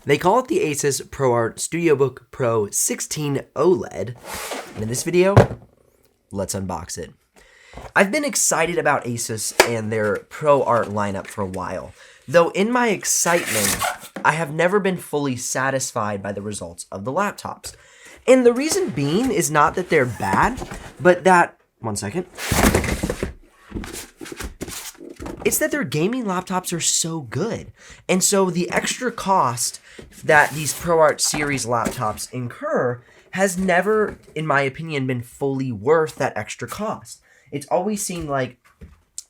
They call it the Asus ProArt StudioBook Pro 16 OLED, and in this video, let's unbox it. I've been excited about Asus and their ProArt lineup for a while, though in my excitement, I have never been fully satisfied by the results of the laptops. And the reason being is not that they're bad, but that, one second, it's that their gaming laptops are so good. And so the extra cost that these ProArt series laptops incur has never, in my opinion, been fully worth that extra cost. It's always seemed like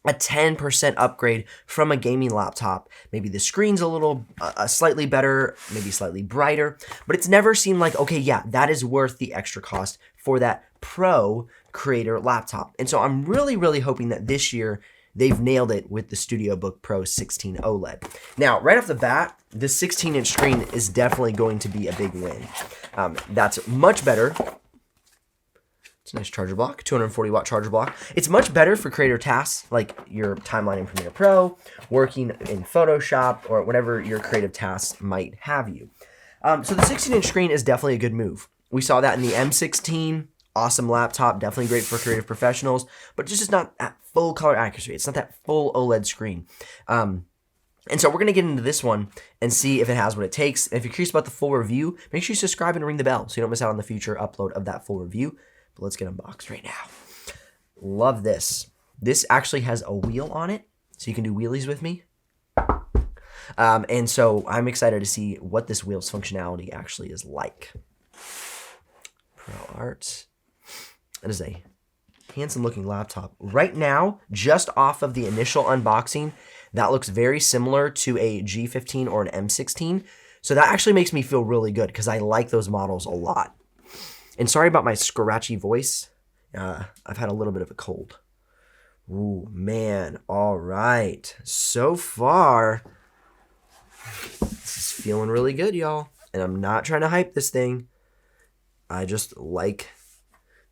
a 10% upgrade from a gaming laptop. Maybe the screen's a little, slightly better, maybe slightly brighter, but it's never seemed like, okay, yeah, that is worth the extra cost for that pro creator laptop. And so I'm really hoping that this year they've nailed it with the StudioBook Pro 16 OLED. Now, right off the bat, the 16-inch screen is definitely going to be a big win. That's much better. It's a nice charger block, 240-watt charger block. It's much better for creator tasks like your timeline in Premiere Pro, working in Photoshop, or whatever your creative tasks might have you. So the 16-inch screen is definitely a good move. We saw that in the M16. Awesome laptop, definitely great for creative professionals, but just not at full color accuracy. It's not that full OLED screen. And so we're going to get into this one and see if it has what it takes. And if you're curious about the full review, make sure you subscribe and ring the bell so you don't miss out on the future upload of that full review. But let's get unboxed right now. Love this. This actually has a wheel on it, so you can do wheelies with me. And so I'm excited to see what this wheel's functionality actually is like. ProArt. That is a handsome looking laptop. Right now, just off of the initial unboxing, that looks very similar to a G15 or an M16. So that actually makes me feel really good because I like those models a lot. And sorry about my scratchy voice. I've had a little bit of a cold. Ooh, man. All right. So far, this is feeling really good, y'all. And I'm not trying to hype this thing. I just like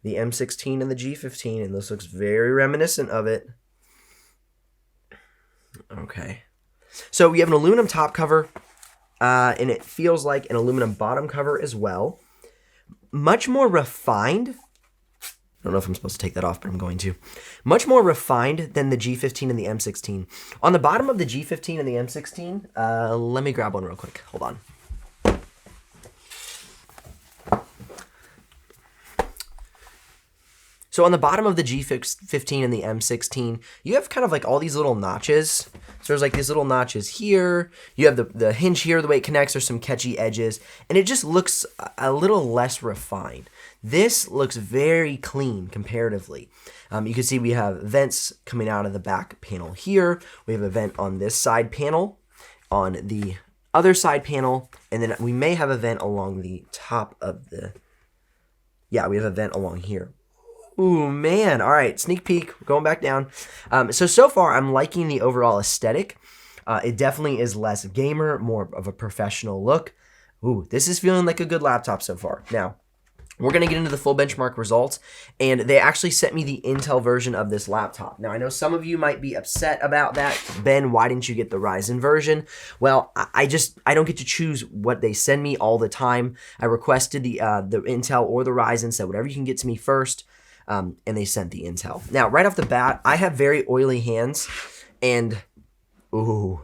the M16 and the G15, and this looks very reminiscent of it. Okay. So we have an aluminum top cover, and it feels like an aluminum bottom cover as well. Much more refined. I don't know if I'm supposed to take that off, but I'm going to. Much more refined than the G15 and the M16. On the bottom of the G15 and the M16, let me grab one real quick. Hold on. So on the bottom of the G15 and the M16, you have kind of like all these little notches. So there's like these little notches here. You have the hinge here, the way it connects. There's some catchy edges. And it just looks a little less refined. This looks very clean comparatively. You can see we have vents coming out of the back panel here. We have a vent on this side panel, on the other side panel. And then we may have a vent along the top of the... Yeah, we have a vent along here. Ooh, man. All right, sneak peek. We're going back down. So far, I'm liking the overall aesthetic. It definitely is less gamer, more of a professional look. Ooh, this is feeling like a good laptop so far. Now, we're going to get into the full benchmark results, and they actually sent me the Intel version of this laptop. Now, I know some of you might be upset about that. Ben, why didn't you get the Ryzen version? Well, I don't get to choose what they send me all the time. I requested the Intel or the Ryzen, said whatever you can get to me first. And they sent the Intel. Now, right off the bat, I have very oily hands, and ooh,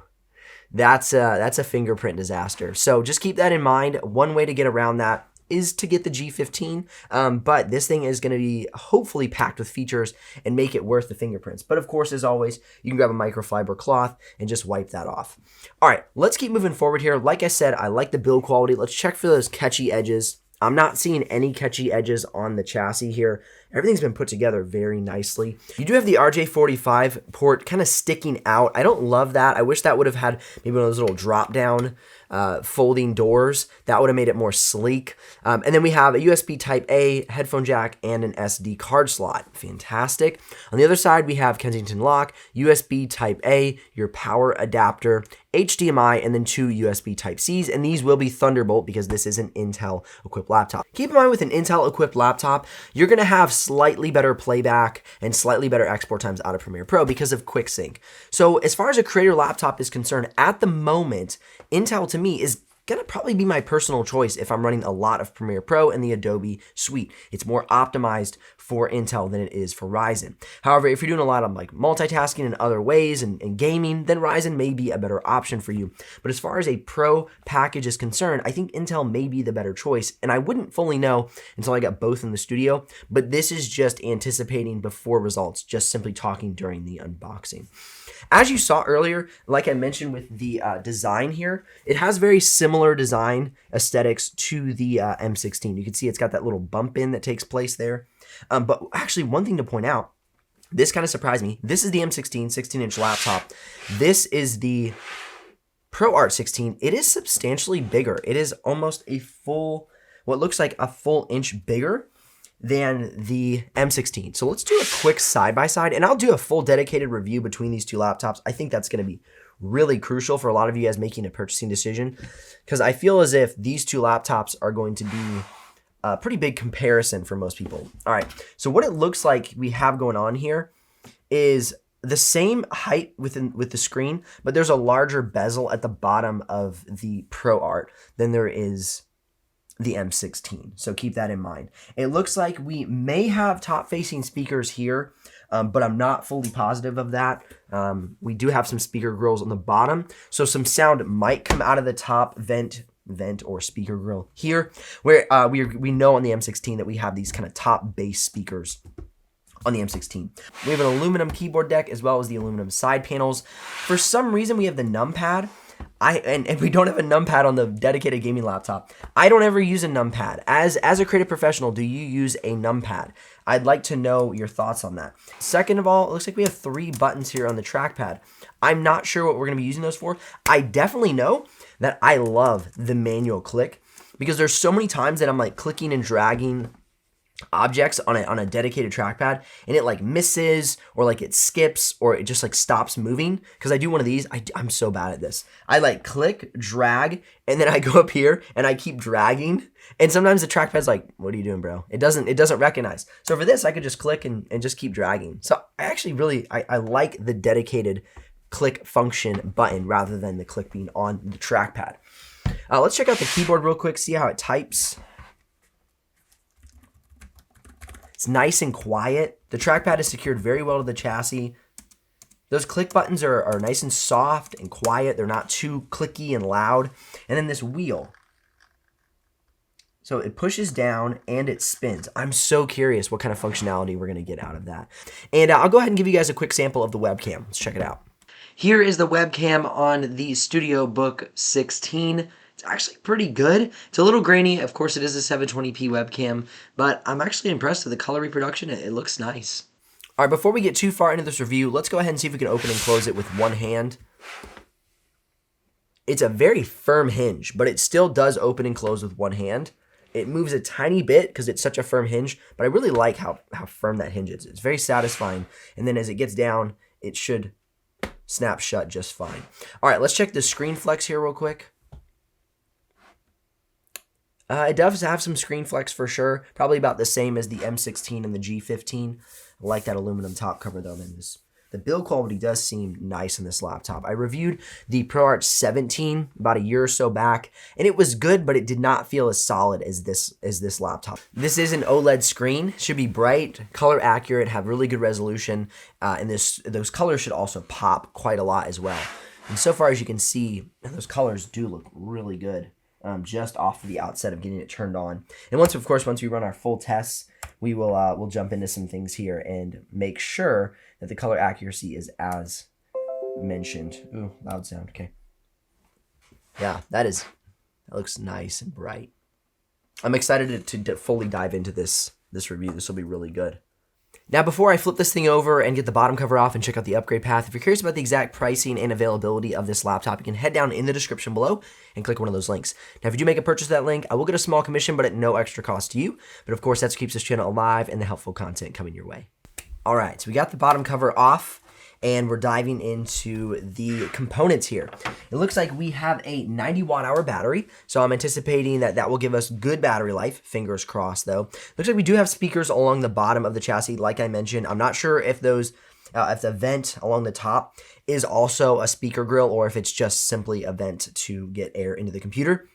that's a fingerprint disaster. So just keep that in mind. One way to get around that is to get the G15, but this thing is going to be hopefully packed with features and make it worth the fingerprints. But of course, as always, you can grab a microfiber cloth and just wipe that off. All right, let's keep moving forward here. Like I said, I like the build quality. Let's check for those catchy edges. I'm not seeing any catchy edges on the chassis here. Everything's been put together very nicely. You do have the RJ45 port kind of sticking out. I don't love that. I wish that would have had maybe one of those little drop-down folding doors. That would have made it more sleek. And then we have a USB Type-A, headphone jack, and an SD card slot. Fantastic. On the other side, we have Kensington lock, USB Type-A, your power adapter, HDMI, and then 2 USB Type-Cs, and these will be Thunderbolt because this is an Intel-equipped laptop. Keep in mind with an Intel-equipped laptop, you're going to have slightly better playback and slightly better export times out of Premiere Pro because of QuickSync. So as far as a creator laptop is concerned, at the moment, Intel to me is gonna probably be my personal choice if I'm running a lot of Premiere Pro and the Adobe suite. It's more optimized for Intel than it is for Ryzen. However, if you're doing a lot of like multitasking in other ways and gaming, then Ryzen may be a better option for you. But as far as a Pro package is concerned, I think Intel may be the better choice, and I wouldn't fully know until I got both in the studio, but this is just anticipating before results, just simply talking during the unboxing. As you saw earlier, like I mentioned with the design here, it has very similar design aesthetics to the M16. You can see it's got that little bump in that takes place there. But actually, one thing to point out, this kind of surprised me. This is the M16 16-inch laptop. This is the ProArt 16. It is substantially bigger. It is almost a full, what looks like a full inch bigger than the M16. So let's do a quick side-by-side, and I'll do a full dedicated review between these two laptops. I think that's going to be really crucial for a lot of you guys making a purchasing decision, because I feel as if these two laptops are going to be a pretty big comparison for most people. All right, so what it looks like we have going on here is the same height with the screen, but there's a larger bezel at the bottom of the ProArt than there is the M16. So keep that in mind. It looks like we may have top-facing speakers here, but I'm not fully positive of that. We do have some speaker grills on the bottom, so some sound might come out of the top vent or speaker grill here, where we know on the M16 that we have these kind of top bass speakers on the M16. We have an aluminum keyboard deck as well as the aluminum side panels. For some reason, we have the numpad. And we don't have a numpad on the dedicated gaming laptop. I don't ever use a numpad. As a creative professional, do you use a numpad? I'd like to know your thoughts on that. Second of all, it looks like we have 3 buttons here on the trackpad. I'm not sure what we're going to be using those for. I definitely know that I love the manual click, because there's so many times that I'm like clicking and dragging objects on a dedicated trackpad, and it like misses, or like it skips, or it just like stops moving. Because I do one of these, I'm so bad at this. I like click, drag, and then I go up here and I keep dragging, and sometimes the trackpad's like, what are you doing, bro? It doesn't recognize. So for this, I could just click and just keep dragging. So I actually really I like the dedicated click function button rather than the click being on the trackpad. Let's check out the keyboard real quick, see how it types. It's nice and quiet. The trackpad is secured very well to the chassis. Those click buttons are nice and soft and quiet. They're not too clicky and loud. And then this wheel. So it pushes down and it spins. I'm so curious what kind of functionality we're going to get out of that. And I'll go ahead and give you guys a quick sample of the webcam. Let's check it out. Here is the webcam on the StudioBook 16. It's actually pretty good. It's a little grainy. Of course, it is a 720p webcam, but I'm actually impressed with the color reproduction. It looks nice. All right, before we get too far into this review, let's go ahead and see if we can open and close it with one hand. It's a very firm hinge, but it still does open and close with one hand. It moves a tiny bit because it's such a firm hinge, but I really like how firm that hinge is. It's very satisfying. And then as it gets down, it should snap shut just fine. All right, let's check the screen flex here real quick. It does have some screen flex for sure. Probably about the same as the M16 and the G15. I like that aluminum top cover though. The build quality does seem nice in this laptop. I reviewed the ProArt 17 about a year or so back, and it was good, but it did not feel as solid as this laptop. This is an OLED screen. Should be bright, color accurate, have really good resolution, and those colors should also pop quite a lot as well. And so far as you can see, those colors do look really good. Just off of the outset of getting it turned on. And once we run our full tests, we will we'll jump into some things here and make sure that the color accuracy is as mentioned. Ooh, loud sound. Okay. Yeah, that looks nice and bright. I'm excited to fully dive into this review. This will be really good. Now, before I flip this thing over and get the bottom cover off and check out the upgrade path, if you're curious about the exact pricing and availability of this laptop, you can head down in the description below and click one of those links. Now, if you do make a purchase of that link, I will get a small commission, but at no extra cost to you. But of course, that's what keeps this channel alive and the helpful content coming your way. All right, so we got the bottom cover off, and we're diving into the components here. It looks like we have a 90 watt-hour battery, so I'm anticipating that will give us good battery life. Fingers crossed, though. Looks like we do have speakers along the bottom of the chassis, like I mentioned. I'm not sure if those, if the vent along the top is also a speaker grill, or if it's just simply a vent to get air into the computer.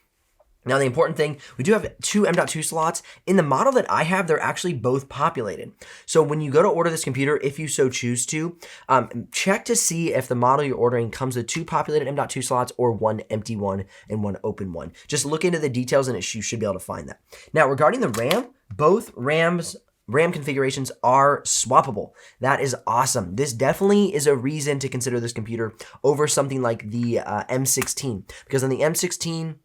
Now, the important thing, we do have two M.2 slots. In the model that I have, they're actually both populated. So when you go to order this computer, if you so choose to, check to see if the model you're ordering comes with two populated M.2 slots or one empty one and one open one. Just look into the details and you should be able to find that. Now, regarding the RAM, both RAM configurations are swappable. That is awesome. This definitely is a reason to consider this computer over something like the M16, because on the M16,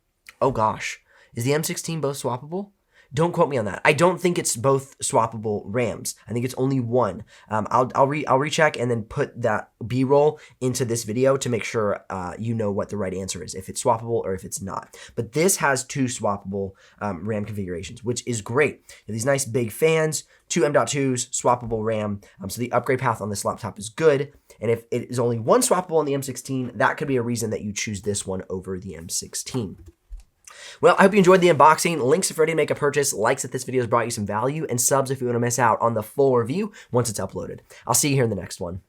oh gosh, is the M16 both swappable? Don't quote me on that. I don't think it's both swappable RAMs. I think it's only one. I'll recheck and then put that B-roll into this video to make sure you know what the right answer is, if it's swappable or if it's not. But this has two swappable RAM configurations, which is great. You have these nice big fans, two M.2s, swappable RAM. So the upgrade path on this laptop is good. And if it is only one swappable on the M16, that could be a reason that you choose this one over the M16. Well, I hope you enjoyed the unboxing. Links if you're ready to make a purchase, likes if this video has brought you some value, and subs if you want to miss out on the full review once it's uploaded. I'll see you here in the next one.